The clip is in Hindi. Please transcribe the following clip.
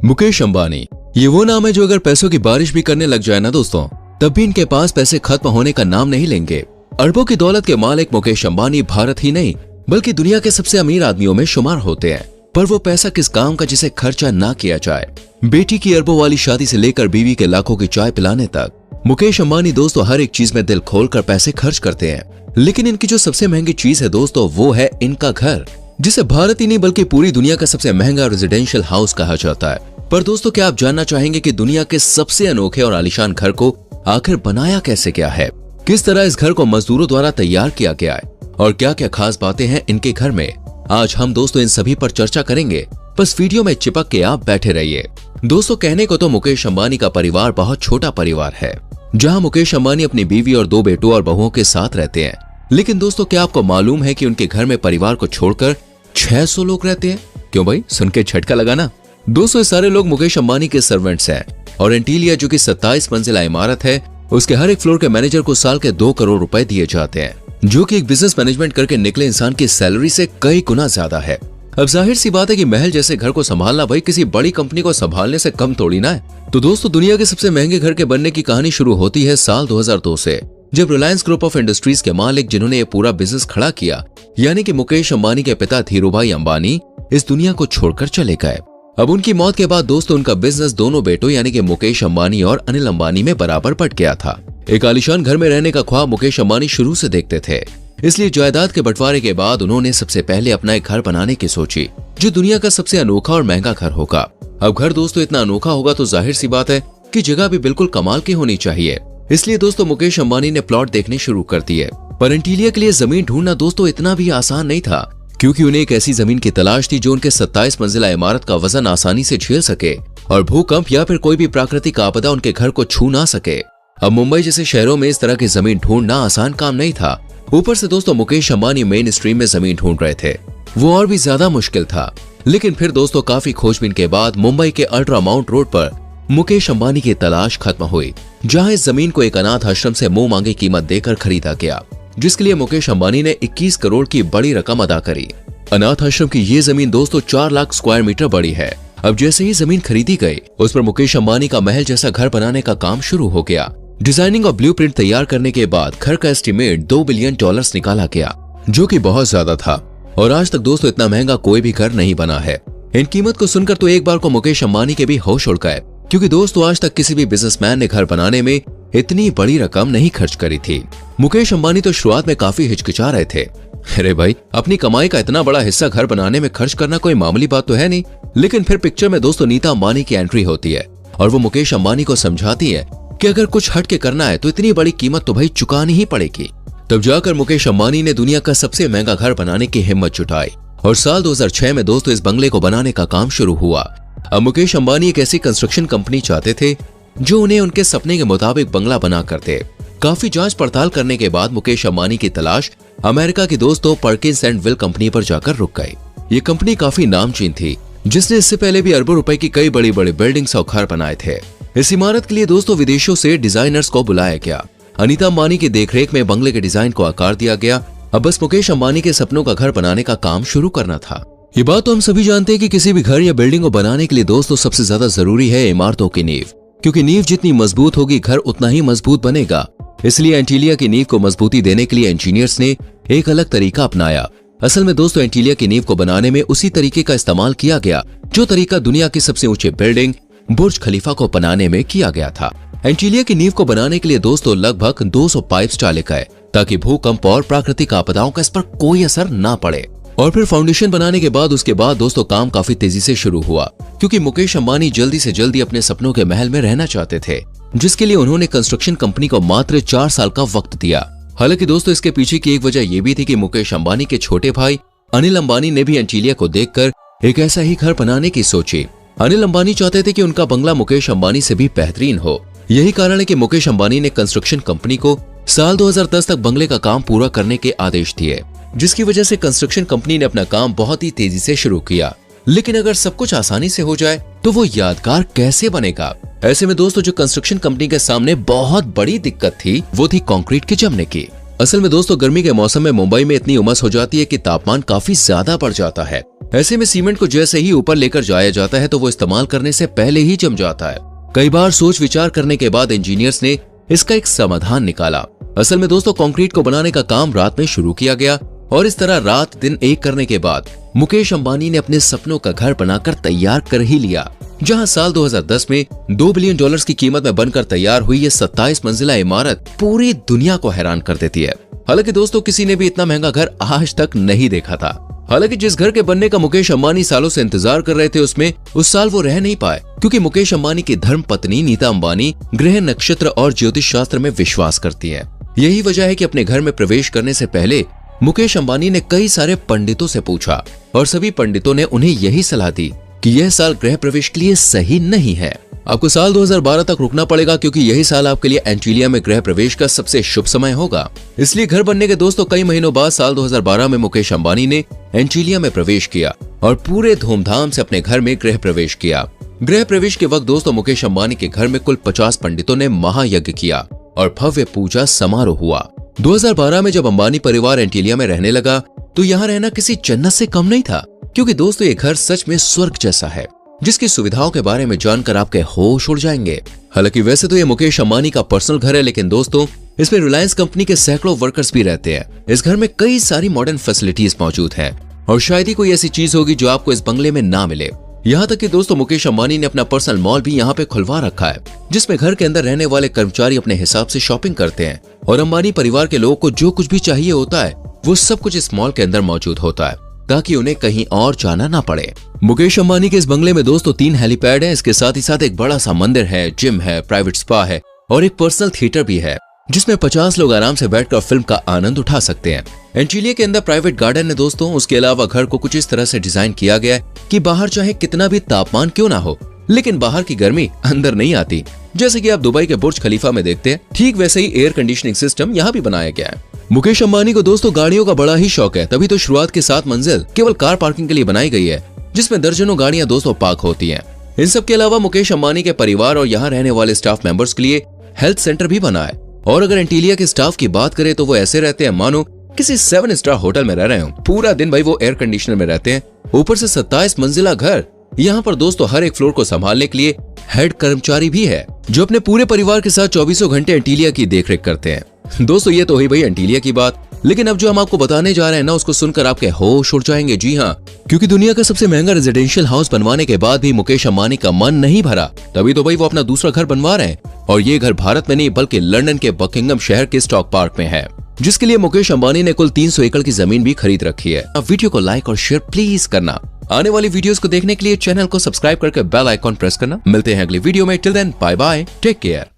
मुकेश अंबानी, ये वो नाम है जो अगर पैसों की बारिश भी करने लग जाए ना दोस्तों, तब भी इनके पास पैसे खत्म होने का नाम नहीं लेंगे। अरबों की दौलत के मालिक मुकेश अंबानी भारत ही नहीं बल्कि दुनिया के सबसे अमीर आदमियों में शुमार होते हैं। पर वो पैसा किस काम का जिसे खर्चा ना किया जाए। बेटी की अरबों वाली शादी से लेकर बीवी के लाखों की चाय पिलाने तक मुकेश अंबानी दोस्तों हर एक चीज में दिल खोलकर पैसे खर्च करते हैं। लेकिन इनकी जो सबसे महंगी चीज है दोस्तों वो है इनका घर, जिसे भारत ही नहीं बल्कि पूरी दुनिया का सबसे महंगा रेजिडेंशियल हाउस कहा जाता है। पर दोस्तों क्या आप जानना चाहेंगे कि दुनिया के सबसे अनोखे और आलीशान घर को आखिर बनाया कैसे गया है, किस तरह इस घर को मजदूरों द्वारा तैयार किया गया है और क्या क्या खास बातें हैं इनके घर में। आज हम दोस्तों इन सभी पर चर्चा करेंगे, बस वीडियो में चिपक के आप बैठे रहिए। दोस्तों कहने को तो मुकेश अंबानी का परिवार बहुत छोटा परिवार है, जहां मुकेश अंबानी अपनी बीवी और 2 बेटों और बहुओं के साथ रहते हैं। लेकिन दोस्तों क्या आपको मालूम है कि उनके घर में परिवार को छोड़कर 600 लोग रहते हैं? क्यों भाई, सुन के झटका लगा ना। दोस्तों ये सारे लोग मुकेश अंबानी के सर्वेंट्स हैं और एंटीलिया जो कि 27 मंजिला इमारत है, उसके हर एक फ्लोर के मैनेजर को साल के 2 करोड़ रुपए दिए जाते हैं, जो कि एक बिजनेस मैनेजमेंट करके निकले इंसान की सैलरी से कई गुना ज्यादा है। अब जाहिर सी बात है कि महल जैसे घर को संभालना भाई किसी बड़ी कंपनी को संभालने से कम थोड़ी ना है। तो दोस्तों दुनिया के सबसे महंगे घर के बनने की कहानी शुरू होती है साल 2002 से, जब रिलायंस ग्रुप ऑफ इंडस्ट्रीज के मालिक जिन्होंने ये पूरा बिजनेस खड़ा किया, यानी कि मुकेश अंबानी के पिता धीरूभाई अंबानी इस दुनिया को छोड़कर चले गए। अब उनकी मौत के बाद दोस्तों उनका बिजनेस दोनों बेटों यानी कि मुकेश अंबानी और अनिल अंबानी में बराबर बट गया था। एक आलीशान घर में रहने का ख्वाब मुकेश अंबानी शुरू से देखते थे, इसलिए जायदाद के बंटवारे के बाद उन्होंने सबसे पहले अपना एक घर बनाने की सोची, जो दुनिया का सबसे अनोखा और महंगा घर होगा। अब घर दोस्तों इतना अनोखा होगा तो जाहिर सी बात है कि जगह भी बिल्कुल कमाल की होनी चाहिए। इसलिए दोस्तों मुकेश अंबानी ने प्लॉट देखने शुरू कर दिए। पर एंटीलिया के लिए जमीन ढूंढना दोस्तों इतना भी आसान नहीं था, क्योंकि उन्हें एक ऐसी जमीन की तलाश थी जो उनके 27 मंजिला इमारत का वजन आसानी से झेल सके और भूकंप या फिर कोई भी प्राकृतिक आपदा उनके घर को छू ना सके। अब मुंबई जैसे शहरों में इस तरह की जमीन ढूंढना आसान काम नहीं था। ऊपर से दोस्तों मुकेश अंबानी मेन स्ट्रीम में जमीन ढूंढ रहे थे, वो और भी ज्यादा मुश्किल था। लेकिन फिर दोस्तों काफी खोजबीन के बाद मुंबई के अल्ट्रा माउंट रोड पर मुकेश अंबानी की तलाश खत्म हुई, जहां इस जमीन को एक अनाथ आश्रम से मुंह मांगी कीमत देकर खरीदा गया, जिसके लिए मुकेश अंबानी ने 21 करोड़ की बड़ी रकम अदा करी। अनाथ आश्रम की ये जमीन दोस्तों 4 लाख स्क्वायर मीटर बड़ी है। अब जैसे ही जमीन खरीदी गई, उस पर मुकेश अंबानी का महल जैसा घर बनाने का काम शुरू हो गया। डिजाइनिंग और ब्लूप्रिंट तैयार करने के बाद घर का एस्टीमेट $2 बिलियन निकाला गया, जो कि बहुत ज्यादा था और आज तक दोस्तों इतना महंगा कोई भी घर नहीं बना है। इन कीमत को सुनकर तो एक बार को मुकेश अंबानी के भी होश उड़ गए, क्योंकि दोस्तों आज तक किसी भी बिजनेसमैन ने घर बनाने में इतनी बड़ी रकम नहीं खर्च करी थी। मुकेश अंबानी तो शुरुआत में काफी हिचकिचा रहे थे। अरे भाई, अपनी कमाई का इतना बड़ा हिस्सा घर बनाने में खर्च करना कोई मामूली बात तो है नहीं। लेकिन फिर पिक्चर में दोस्तों नीता अंबानी की एंट्री होती है और वो मुकेश अंबानी को समझाती है कि अगर कुछ हट के करना है तो इतनी बड़ी कीमत तो भाई चुकानी ही पड़ेगी। तब जाकर मुकेश अंबानी ने दुनिया का सबसे महंगा घर बनाने की हिम्मत जुटाई और साल 2006 में दोस्तों इस बंगले को बनाने का काम शुरू हुआ। अब मुकेश अंबानी एक ऐसी कंस्ट्रक्शन कंपनी चाहते थे जो उन्हें उनके सपने के मुताबिक बंगला बना कर दे। काफी जांच पड़ताल करने के बाद मुकेश अंबानी की तलाश अमेरिका की दोस्तों पर्किंस एंड विल कंपनी पर जाकर रुक गई। ये कंपनी काफी नामचीन थी, जिसने इससे पहले भी अरबों रुपए की कई बड़ी बड़ी बिल्डिंग्स और घर बनाए थे। इस इमारत के लिए दोस्तों विदेशों से डिजाइनर्स को बुलाया गया। अनीता अंबानी की देखरेख में बंगले के डिजाइन को आकार दिया गया। अब बस मुकेश अंबानी के सपनों का घर बनाने का काम शुरू करना था। ये बात तो हम सभी जानते हैं कि किसी भी घर या बिल्डिंग को बनाने के लिए दोस्तों सबसे ज्यादा जरूरी है इमारतों की नींव, क्योंकि नींव जितनी मजबूत होगी घर उतना ही मजबूत बनेगा। इसलिए एंटीलिया की नींव को मजबूती देने के लिए इंजीनियर्स ने एक अलग तरीका अपनाया। असल में दोस्तों एंटीलिया की नींव को बनाने में उसी तरीके का इस्तेमाल किया गया जो तरीका दुनिया की सबसे ऊंचे बिल्डिंग बुर्ज खलीफा को बनाने में किया गया था। एंटीलिया की नींव को बनाने के लिए दोस्तों लगभग 200 पाइप्स डाले गए, ताकि भूकंप और प्राकृतिक आपदाओं का इस पर कोई असर ना पड़े। और फिर फाउंडेशन बनाने के बाद उसके बाद दोस्तों काम काफी तेजी से शुरू हुआ, क्योंकि मुकेश अंबानी जल्दी से जल्दी अपने सपनों के महल में रहना चाहते थे, जिसके लिए उन्होंने कंस्ट्रक्शन कंपनी को मात्र 4 साल का वक्त दिया। हालांकि दोस्तों इसके पीछे की एक वजह यह भी थी कि मुकेश अंबानी के छोटे भाई अनिल अंबानी ने भी एंटीलिया को देखकर एक ऐसा ही घर बनाने की सोची। अनिल अंबानी चाहते थे कि उनका बंगला मुकेश अंबानी से भी बेहतरीन हो। यही कारण है कि मुकेश अंबानी ने कंस्ट्रक्शन कंपनी को साल 2010 तक बंगले का काम पूरा करने के आदेश दिए, जिसकी वजह से कंस्ट्रक्शन कंपनी ने अपना काम बहुत ही तेजी से शुरू किया। लेकिन अगर सब कुछ आसानी से हो जाए तो वो यादगार कैसे बनेगा? ऐसे में दोस्तों जो कंस्ट्रक्शन कंपनी के सामने बहुत बड़ी दिक्कत थी वो थी कंक्रीट के जमने की। असल में दोस्तों गर्मी के मौसम में मुंबई में इतनी उमस हो जाती है कि तापमान काफी ज्यादा बढ़ जाता है। ऐसे में सीमेंट को जैसे ही ऊपर लेकर जाया जाता है तो वो इस्तेमाल करने से पहले ही जम जाता है। कई बार सोच विचार करने के बाद इंजीनियर्स ने इसका एक समाधान निकाला। असल में दोस्तों कंक्रीट को बनाने का काम रात में शुरू किया गया और इस तरह रात दिन एक करने के बाद मुकेश अंबानी ने अपने सपनों का घर बनाकर तैयार कर ही लिया, जहां साल 2010 में $2 बिलियन की कीमत में बनकर तैयार हुई ये 27 मंजिला इमारत पूरी दुनिया को हैरान कर देती है। हालांकि दोस्तों किसी ने भी इतना महंगा घर आज तक नहीं देखा था। हालांकि जिस घर के बनने का मुकेश अंबानी सालों से इंतजार कर रहे थे उसमें उस साल वो रह नहीं पाए, क्योंकि मुकेश अंबानी की धर्म पत्नी नीता अंबानी ग्रह नक्षत्र और ज्योतिष शास्त्र में विश्वास करती है। यही वजह है कि अपने घर में प्रवेश करने से पहले मुकेश अंबानी ने कई सारे पंडितों से पूछा और सभी पंडितों ने उन्हें यही सलाह दी कि यह साल गृह प्रवेश के लिए सही नहीं है। आपको साल 2012 तक रुकना पड़ेगा, क्योंकि यही साल आपके लिए एंटीलिया में गृह प्रवेश का सबसे शुभ समय होगा। इसलिए घर बनने के दोस्तों कई महीनों बाद साल 2012 में मुकेश अंबानी ने एंटीलिया में प्रवेश किया और पूरे धूमधाम से अपने घर में गृह प्रवेश किया। गृह प्रवेश के वक्त दोस्तों मुकेश अंबानी के घर में कुल 50 पंडितों ने महायज्ञ किया और भव्य पूजा समारोह हुआ। 2012 में जब अंबानी परिवार एंटीलिया में रहने लगा तो यहाँ रहना किसी जन्नत से कम नहीं था, क्योंकि दोस्तों ये घर सच में स्वर्ग जैसा है, जिसकी सुविधाओं के बारे में जानकर आपके होश उड़ जाएंगे। हालांकि वैसे तो ये मुकेश अंबानी का पर्सनल घर है, लेकिन दोस्तों इसमें रिलायंस कंपनी के सैकड़ों वर्कर्स भी रहते हैं। इस घर में कई सारी मॉडर्न फैसिलिटीज मौजूद हैं और शायद ही कोई ऐसी चीज होगी जो आपको इस बंगले में ना मिले। यहाँ तक कि दोस्तों मुकेश अंबानी ने अपना पर्सनल मॉल भी यहाँ पे खुलवा रखा है, जिसमें घर के अंदर रहने वाले कर्मचारी अपने हिसाब से शॉपिंग करते हैं और अंबानी परिवार के लोगों को जो कुछ भी चाहिए होता है वो सब कुछ इस मॉल के अंदर मौजूद होता है, ताकि उन्हें कहीं और जाना ना पड़े। मुकेश अंबानी के इस बंगले में दोस्तों 3 हेलीपैड है। इसके साथ ही साथ एक बड़ा सा मंदिर है, जिम है, प्राइवेट स्पा है और एक पर्सनल थिएटर भी है, जिसमें 50 लोग आराम से बैठकर फिल्म का आनंद उठा सकते हैं। एंटीलिया के अंदर प्राइवेट गार्डन है दोस्तों। उसके अलावा घर को कुछ इस तरह से डिजाइन किया गया है कि बाहर चाहे कितना भी तापमान क्यों ना हो, लेकिन बाहर की गर्मी अंदर नहीं आती। जैसे कि आप दुबई के बुर्ज खलीफा में देखते हैं, ठीक वैसे ही एयर कंडीशनिंग सिस्टम यहाँ भी बनाया गया है। मुकेश अंबानी को दोस्तों गाड़ियों का बड़ा ही शौक है, तभी तो शुरुआत की 7 मंजिल केवल कार पार्किंग के लिए बनाई गई है, जिसमें दर्जनों गाड़ियां दोस्तों पार्क होती हैं। इन सब के अलावा मुकेश अंबानी के परिवार और यहाँ रहने वाले स्टाफ मेंबर्स के लिए हेल्थ सेंटर भी बना है। और अगर एंटीलिया के स्टाफ की बात करें तो वो ऐसे रहते हैं मानो किसी 7 स्टार होटल में रह रहे हो। पूरा दिन भाई वो एयर कंडीशनर में रहते हैं। ऊपर से 27 मंजिला घर। यहाँ पर दोस्तों हर एक फ्लोर को संभालने के लिए हेड कर्मचारी भी है, जो अपने पूरे परिवार के साथ 24 घंटे एंटीलिया की देखरेख करते हैं। दोस्तों ये तो हुई भाई एंटीलिया की बात, लेकिन अब जो हम आपको बताने जा रहे हैं ना, उसको सुनकर आपके होश उड़ जाएंगे। जी हाँ, क्योंकि दुनिया का सबसे महंगा रेजिडेंशियल हाउस बनवाने के बाद भी मुकेश अंबानी का मन नहीं भरा, तभी तो भाई वो अपना दूसरा घर बनवा रहे हैं। और ये घर भारत में नहीं बल्कि लंदन के बकिंगम शहर के स्टॉक पार्क में है, जिसके लिए मुकेश अंबानी ने कुल 300 एकड़ की जमीन भी खरीद रखी है। अब वीडियो को लाइक और शेयर प्लीज करना। आने वाली वीडियोस को देखने के लिए चैनल को सब्सक्राइब करके बेल आइकॉन प्रेस करना। मिलते हैं अगली वीडियो में। Till then bye bye, take care.